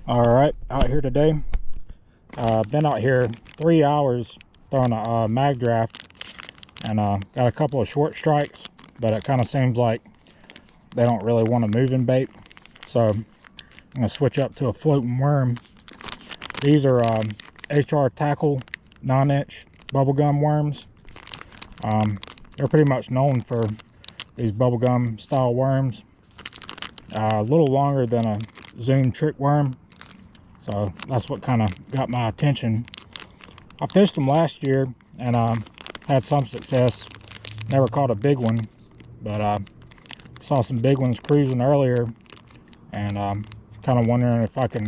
All right, out here today. Been out here 3 hours throwing a mag draft, and got a couple of short strikes, but it kind of seems like they don't really want a moving bait, so I'm gonna switch up to a floating worm. These are HR Tackle 9-inch bubblegum worms. They're pretty much known for these bubblegum style worms. A little longer than a Zoom trick worm, so that's what kind of got my attention. I fished them last year and had some success. Never caught a big one, but saw some big ones cruising earlier, and kind of wondering if I can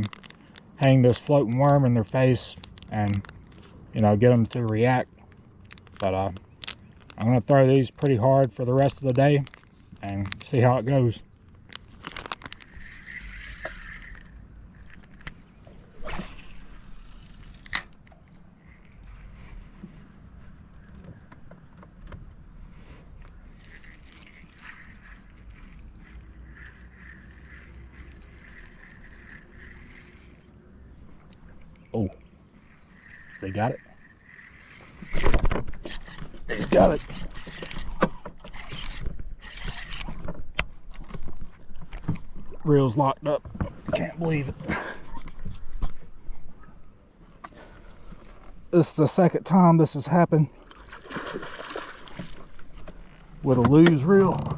hang this floating worm in their face and, you know, get them to react. But I'm gonna throw these pretty hard for the rest of the day and see how it goes. Oh, they got it. He's got it. Reel's locked up. Can't believe it. This is the second time this has happened with a loose reel.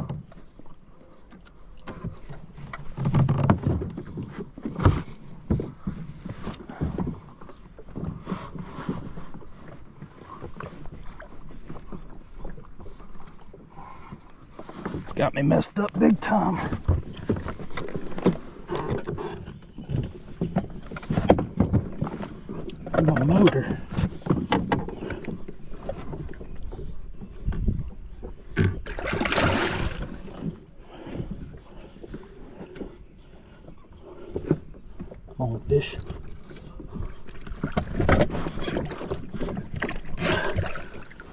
It's got me messed up big time. My motor. Come on, fish.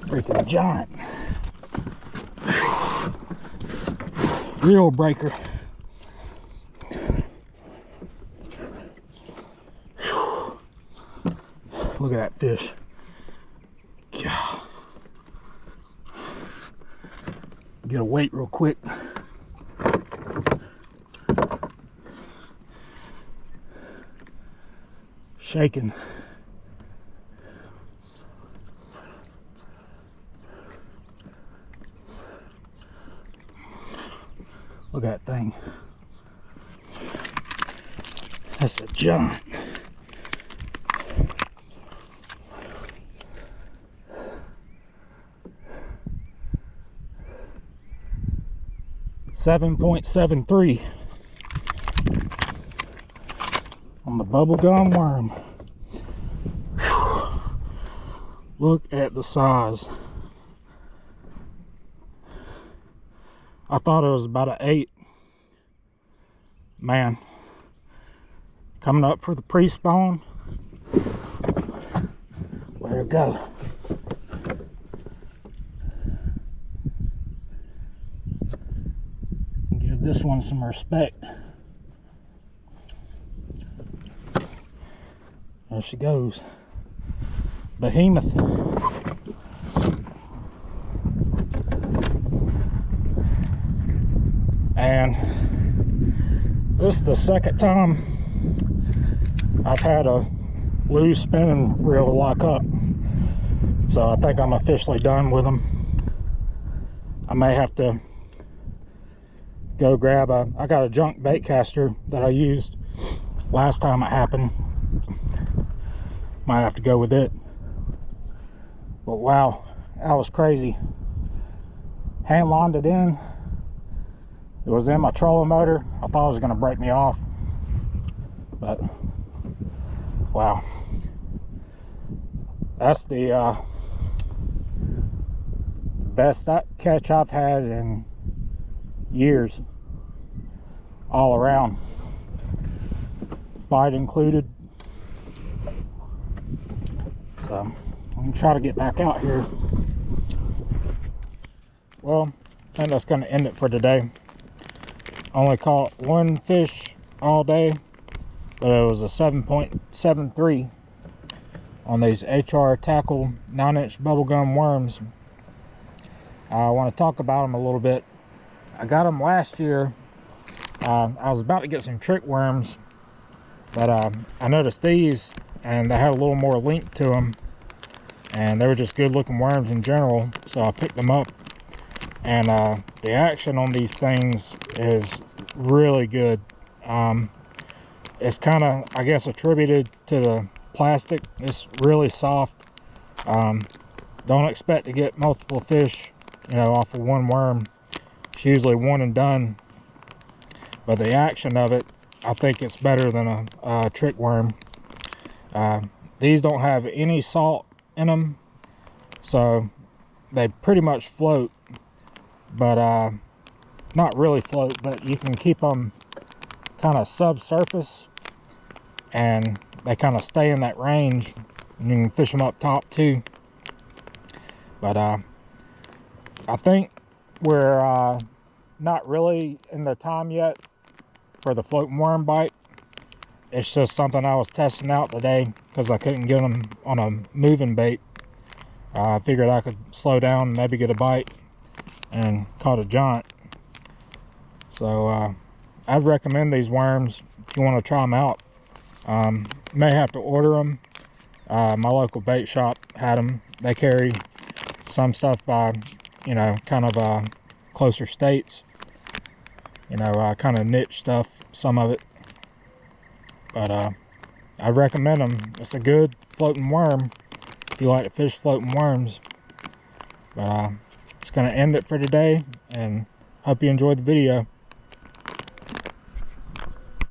Freaking giant. Reel breaker. Look at that fish. God. Get a weight real quick. Shaking. Look at that thing. That's a giant. .73 on the bubblegum worm. Whew. Look at the size. I thought it was about an 8. Man, coming up for the pre-spawn. Let her go. Give this one some respect. There she goes. Behemoth. And this is the second time I've had a loose spinning reel to lock up, so I think I'm officially done with them. I may have to go grab I got a junk bait caster that I used last time it happened. Might have to go with it. But wow, that was crazy. Hand lined it in. It was in my trolling motor. I thought it was gonna break me off, but wow. That's the best catch I've had in years, all around, fight included. So I'm gonna try to get back out here. Well, I think that's gonna end it for today. Only caught one fish all day, but it was a 7.73 on these HR Tackle 9-inch bubblegum worms. I want to talk about them a little bit. I got them last year. I was about to get some trick worms, but I noticed these, and they had a little more length to them, and they were just good looking worms in general, so I picked them up. And the action on these things is really good. It's kind of, I guess, attributed to the plastic. It's really soft. Don't expect to get multiple fish, you know, off of one worm. It's usually one and done, but the action of it, I think it's better than a trick worm. These don't have any salt in them, so they pretty much float, but not really float, but you can keep them kind of subsurface, and they kind of stay in that range, and you can fish them up top too. But I think we're not really in the time yet for the floating worm bite. It's just something I was testing out today because I couldn't get them on a moving bait. I figured I could slow down and maybe get a bite, and caught a giant. So I'd recommend these worms if you want to try them out. May have to order them. My local bait shop had them. They carry some stuff by, you know, kind of closer states, you know, kind of niche stuff, some of it. But I recommend them. It's a good floating worm if you like to fish floating worms. But it's going to end it for today, and hope you enjoyed the video.